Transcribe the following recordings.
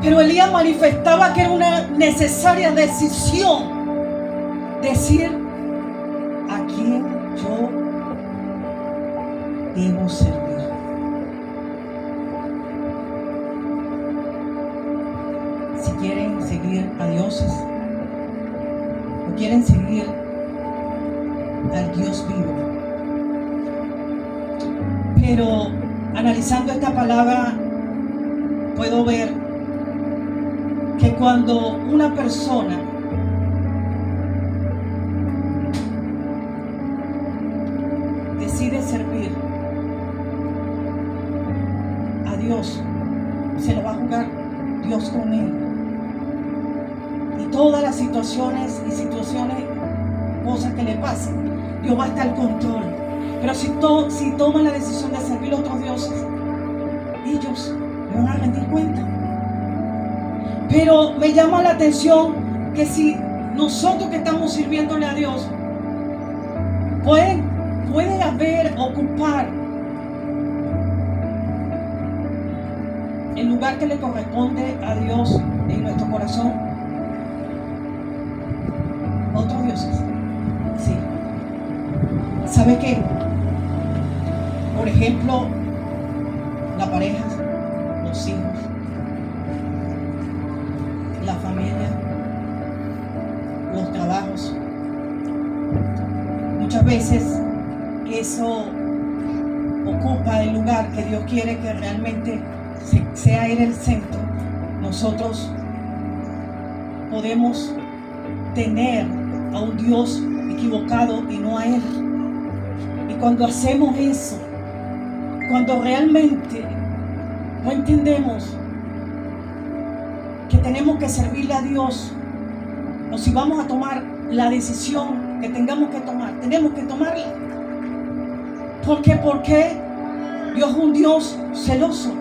Pero Elías manifestaba que era una necesaria decisión. Decir a quién yo debo servir. Si quieren seguir a dioses o quieren seguir al Dios vivo. Pero analizando esta palabra puedo ver que cuando una persona decide servir a Dios, se lo va a jugar Dios con él. Y todas las situaciones, cosas que le pasen, Dios va a estar al control. Pero si toman la decisión de servir a otros dioses, ellos me van a rendir cuenta. Pero me llama la atención que si nosotros que estamos sirviéndole a Dios, puede ocupar el lugar que le corresponde a Dios en nuestro corazón, otros dioses. Sí. ¿Sabe qué? Por ejemplo, la pareja, los hijos, la familia, los trabajos. Muchas veces eso ocupa el lugar que Dios quiere que realmente sea Él el centro. Nosotros podemos tener a un Dios equivocado y no a Él. Y cuando hacemos eso, cuando realmente no entendemos que tenemos que servirle a Dios, o si vamos a tomar la decisión que tengamos que tomar, tenemos que tomarla. ¿Por qué? Porque Dios es un Dios celoso.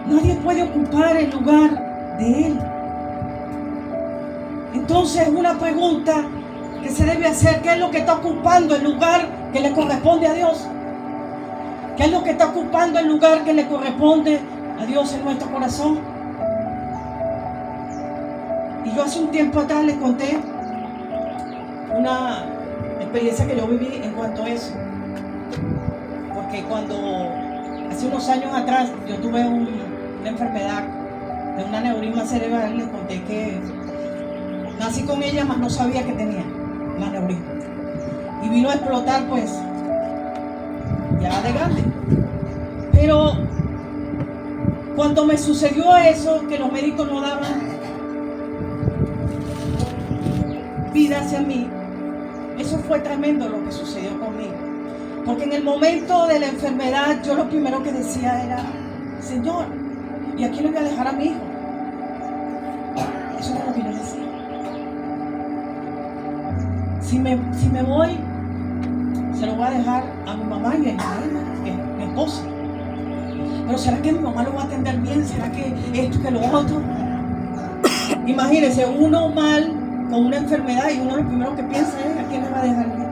Nadie puede ocupar el lugar de Él. Entonces, una pregunta que se debe hacer: ¿qué es lo que está ocupando el lugar que le corresponde a Dios? ¿Qué es lo que está ocupando el lugar que le corresponde a Dios en nuestro corazón? Y yo hace un tiempo atrás les conté una experiencia que yo viví en cuanto a eso. Porque hace unos años atrás yo tuve una enfermedad de un aneurisma cerebral. Les conté que nací con ella, mas no sabía que tenía un aneurisma. Y vino a explotar pues ya de grande. Pero cuando me sucedió eso, que los médicos no daban vida hacia mí, eso fue tremendo lo que sucedió conmigo. Porque en el momento de la enfermedad yo lo primero que decía era: Señor, ¿y a quién le voy a dejar a mi hijo? Eso era lo que yo decía. Si me voy, se lo voy a dejar a mi mamá y a mi esposa. Pero ¿será que mi mamá lo va a atender bien? ¿Será que esto, que lo otro? Imagínense, uno mal con una enfermedad y uno lo primero que piensa es: ¿a quién le va a dejar bien?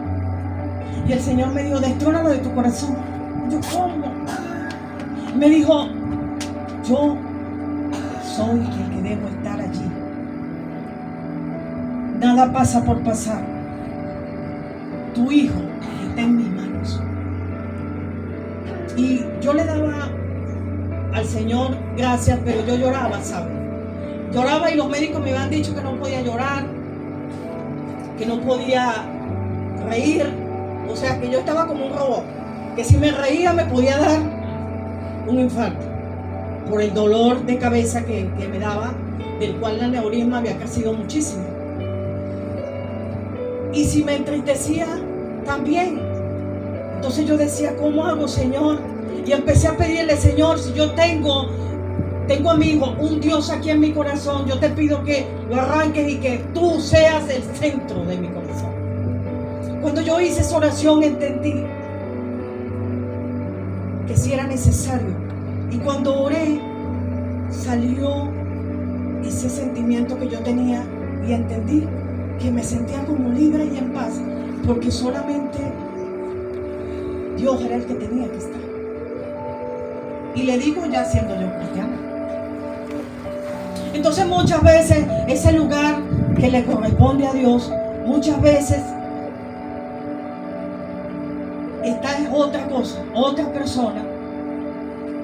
Y el Señor me dijo: destrónalo de tu corazón. Yo, ¿cómo? Me dijo: yo soy el que debo estar allí. Nada pasa por pasar. Tu hijo está en mis manos. Y yo le daba al Señor gracias, pero yo lloraba, ¿sabes? Lloraba y los médicos me habían dicho que no podía llorar, que no podía reír. O sea, que yo estaba como un robot, que si me reía me podía dar un infarto por el dolor de cabeza que me daba, del cual el aneurisma había crecido muchísimo. Y si me entristecía, también. Entonces yo decía: ¿cómo hago, Señor? Y empecé a pedirle: Señor, si yo tengo a mi hijo, un Dios aquí en mi corazón, yo te pido que lo arranques y que tú seas el centro de mi corazón. Cuando yo hice esa oración entendí que sí era necesario. Y cuando oré, salió ese sentimiento que yo tenía y entendí que me sentía como libre y en paz, porque solamente Dios era el que tenía que estar. Y le digo, ya siendo yo cristiana, Entonces muchas veces ese lugar que le corresponde a Dios, muchas veces está en otra cosa, otra persona,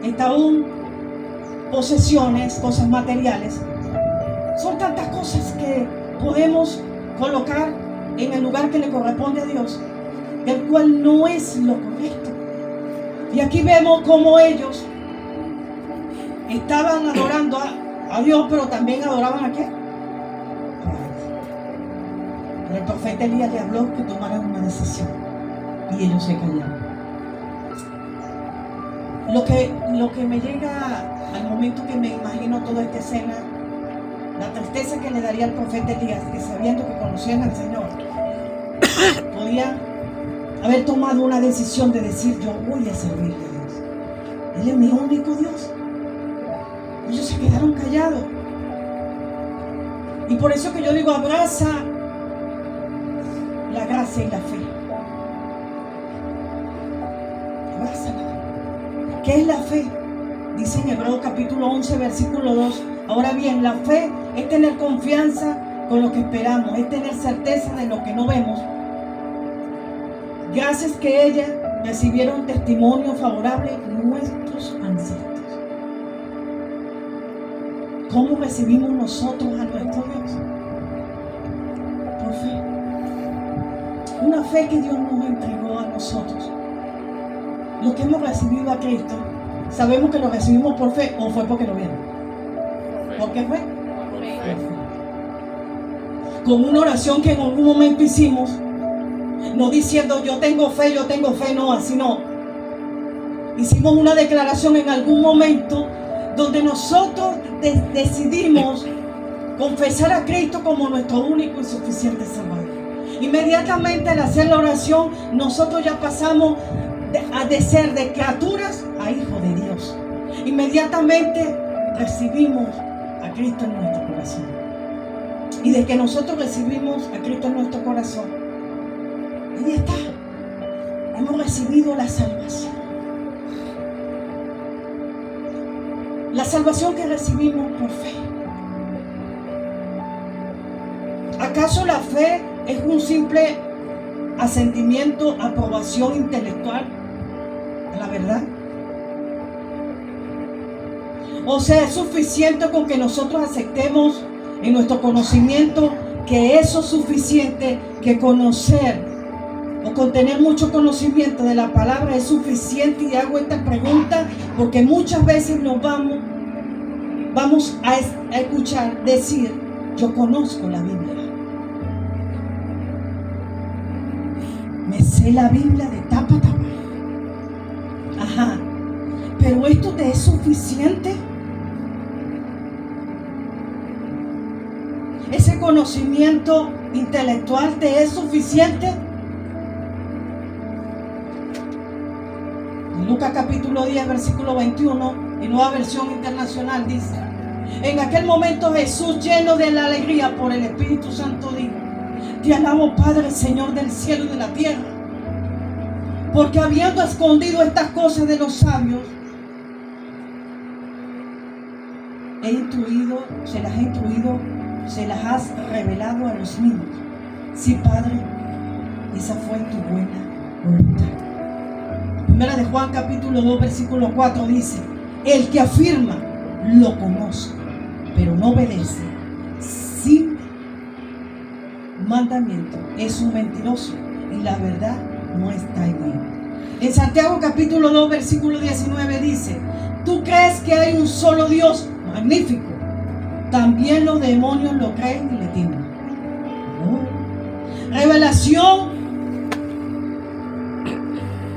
está aún posesiones, cosas materiales. Son tantas cosas que podemos colocar en el lugar que le corresponde a Dios, el cual no es lo correcto. Y aquí vemos cómo ellos estaban adorando a Dios, pero también adoraban ¿a qué? Pero el profeta Elías le habló que tomaran una decisión y ellos se callaron. Lo que me llega al momento que me imagino toda esta escena, la tristeza que le daría al profeta Elías, que sabiendo que conocían al Señor, podía haber tomado una decisión de decir: yo voy a servirle a Dios, Él es mi único Dios. Ellos se quedaron callados. Y por eso que yo digo, abraza la gracia y la fe. Abrázala. ¿Qué es la fe? Dice en Hebreos capítulo 11, versículo 2. Ahora bien, la fe es tener confianza con lo que esperamos, es tener certeza de lo que no vemos. Gracias que ellas recibieron testimonio favorable nuestros ancestros. ¿Cómo recibimos nosotros a nuestro Dios? Por fe. Una fe que Dios nos entregó a nosotros. Lo que hemos recibido a Cristo, sabemos que lo recibimos por fe o fue porque lo vieron. ¿Por qué fue? Por fe. Con una oración que en algún momento hicimos, no diciendo yo tengo fe, no, así no. Hicimos una declaración en algún momento donde nosotros decidimos confesar a Cristo como nuestro único y suficiente Salvador. Inmediatamente al hacer la oración, nosotros ya pasamos de ser de criaturas a hijos de Dios. Inmediatamente recibimos a Cristo en nuestro corazón. Y de que nosotros recibimos a Cristo en nuestro corazón, ahí está, hemos recibido la salvación. La salvación que recibimos por fe. ¿Acaso la fe es un simple asentimiento, aprobación intelectual a la verdad? O sea, ¿es suficiente con que nosotros aceptemos en nuestro conocimiento que eso es suficiente, que conocer o con tener mucho conocimiento de la palabra es suficiente? Y hago esta pregunta porque muchas veces nos vamos a escuchar decir: yo conozco la Biblia, me sé la Biblia de tapa a tapa. Ajá, pero ¿esto te es suficiente? ¿Ese conocimiento intelectual te es suficiente? En Lucas capítulo 10, versículo 21, en Nueva Versión Internacional dice: en aquel momento Jesús, lleno de la alegría por el Espíritu Santo, dijo: te alabo, Padre, Señor del cielo y de la tierra, porque habiendo escondido estas cosas de los sabios, se las has revelado a los niños. Sí, Padre, esa fue tu buena voluntad. Primera de Juan capítulo 2, versículo 4 dice: el que afirma lo conozco, pero no obedece sin mandamiento es un mentiroso y la verdad no está en él. En Santiago capítulo 2, versículo 19 dice: ¿tú crees que hay un solo Dios? Magnífico. También los demonios lo creen y le temen. No. Revelación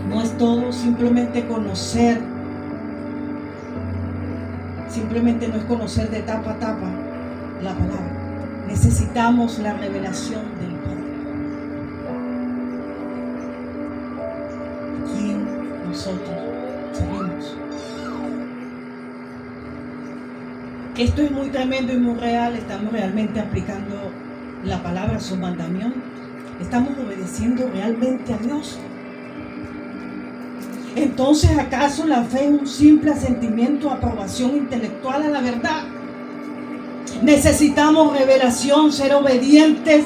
no es todo simplemente conocer. Simplemente no es conocer de tapa a tapa la palabra. Necesitamos la revelación del Padre. ¿Quién nosotros seguimos? Esto es muy tremendo y muy real. Estamos realmente aplicando la palabra, su mandamiento. Estamos obedeciendo realmente a Dios. Entonces, ¿acaso la fe es un simple asentimiento, aprobación intelectual a la verdad? Necesitamos revelación, ser obedientes,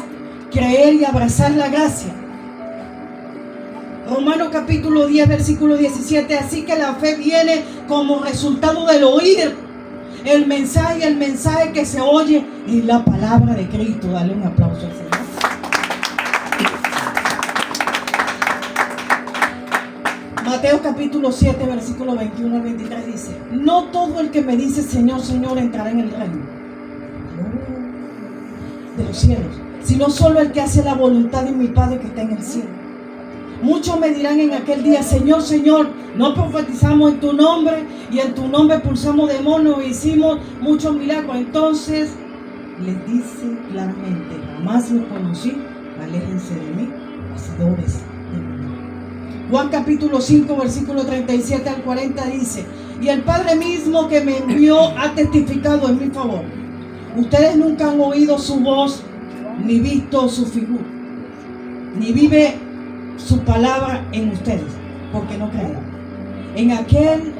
creer y abrazar la gracia. Romanos capítulo 10, versículo 17. Así que la fe viene como resultado del oír el mensaje, y el mensaje que se oye es la palabra de Cristo. Dale un aplauso al Señor. Mateo capítulo 7, versículo 21 al 23 dice: no todo el que me dice Señor, Señor entrará en el reino de los cielos, sino solo el que hace la voluntad de mi Padre que está en el cielo. Muchos me dirán en aquel día: Señor, Señor, no profetizamos en tu nombre, y en tu nombre expulsamos demonios e hicimos muchos milagros. Entonces les dice claramente: jamás los conocí, aléjense de mí, hacedores de maldad. Juan capítulo 5, versículo 37 al 40 dice: y el Padre mismo que me envió ha testificado en mi favor. Ustedes nunca han oído su voz, ni visto su figura, ni vive su palabra en ustedes, porque no creen en aquel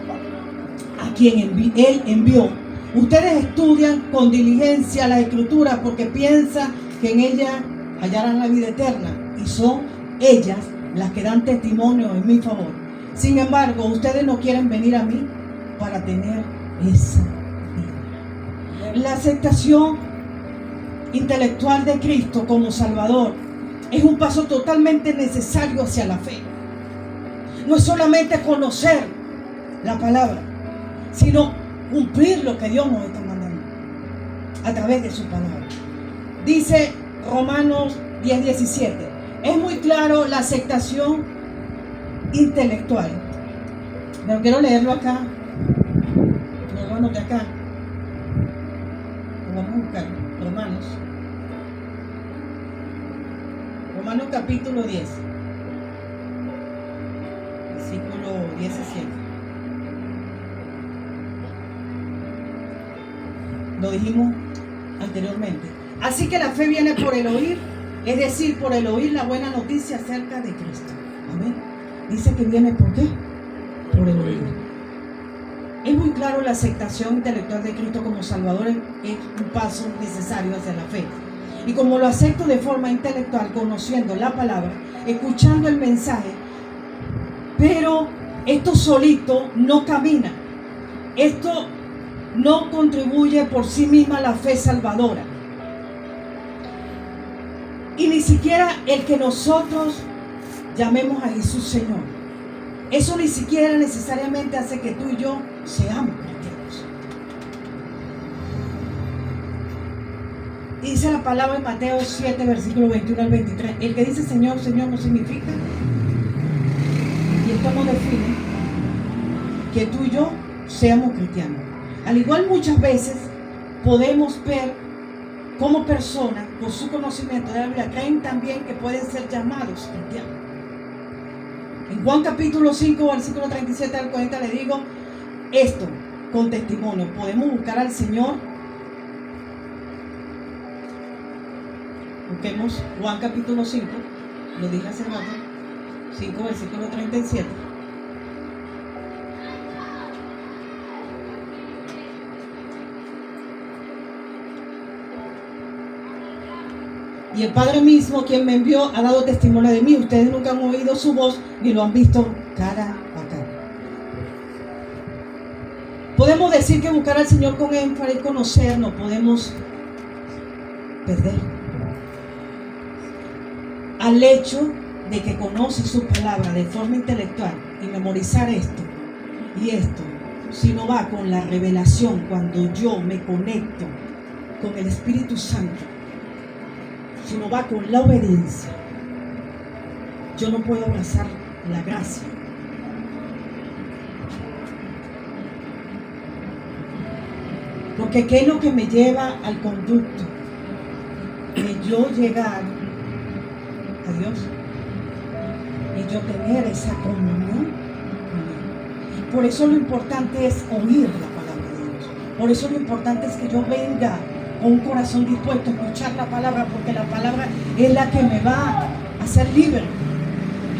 a quien Él envió. Ustedes estudian con diligencia la Escritura porque piensan que en ella hallarán la vida eterna, y son ellas las que dan testimonio en mi favor. Sin embargo, ustedes no quieren venir a mí para tener esa vida. La aceptación intelectual de Cristo como Salvador es un paso totalmente necesario hacia la fe. No es solamente conocer la palabra, sino cumplir lo que Dios nos está mandando a través de su palabra. Dice Romanos 10:17. Es muy claro la aceptación intelectual. Pero quiero leerlo acá. Lo vamos a anotar acá. Lo vamos a buscar. Romanos capítulo 10, versículo 17. Lo dijimos anteriormente. Así que la fe viene por el oír, es decir, por el oír la buena noticia acerca de Cristo. Amén. Dice que viene ¿por qué? Por el oír. Es muy claro la aceptación intelectual de Cristo como Salvador es un paso necesario hacia la fe. Y como lo acepto de forma intelectual, conociendo la palabra, escuchando el mensaje, pero esto solito no camina. Esto no contribuye por sí misma a la fe salvadora. Y ni siquiera el que nosotros llamemos a Jesús Señor. Eso ni siquiera necesariamente hace que tú y yo seamos cristianos. Dice la palabra en Mateo 7, versículo 21 al 23. El que dice Señor, Señor no significa, y esto no define, que tú y yo seamos cristianos. Al igual muchas veces podemos ver cómo personas, por su conocimiento de la Biblia, creen también que pueden ser llamados cristianos. En Juan capítulo 5, versículo 37 al 40 le digo esto con testimonio. Podemos buscar al Señor. Busquemos Juan capítulo 5, lo dije hace rato, 5 versículo 37. Y el Padre mismo, quien me envió, ha dado testimonio de mí. Ustedes nunca han oído su voz ni lo han visto cara a cara. Podemos decir que buscar al Señor con énfasis, conocernos, podemos perder. Al hecho de que conoce su palabra de forma intelectual y memorizar esto y esto, si no va con la revelación, cuando yo me conecto con el Espíritu Santo, si no va con la obediencia, yo no puedo abrazar la gracia. Porque ¿qué es lo que me lleva al conducto de yo llegar a Dios y yo tener esa comunión con Él? Por eso lo importante es oír la palabra de Dios. Por eso lo importante es que yo venga con un corazón dispuesto a escuchar la palabra, porque la palabra es la que me va a hacer libre.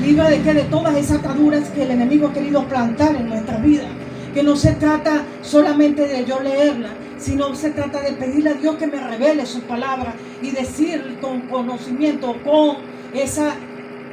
¿Libre de qué? De todas esas ataduras que el enemigo ha querido plantar en nuestra vida. que no se trata solamente de yo leerla, sino se trata de pedirle a Dios que me revele su palabra y decir con conocimiento, con esa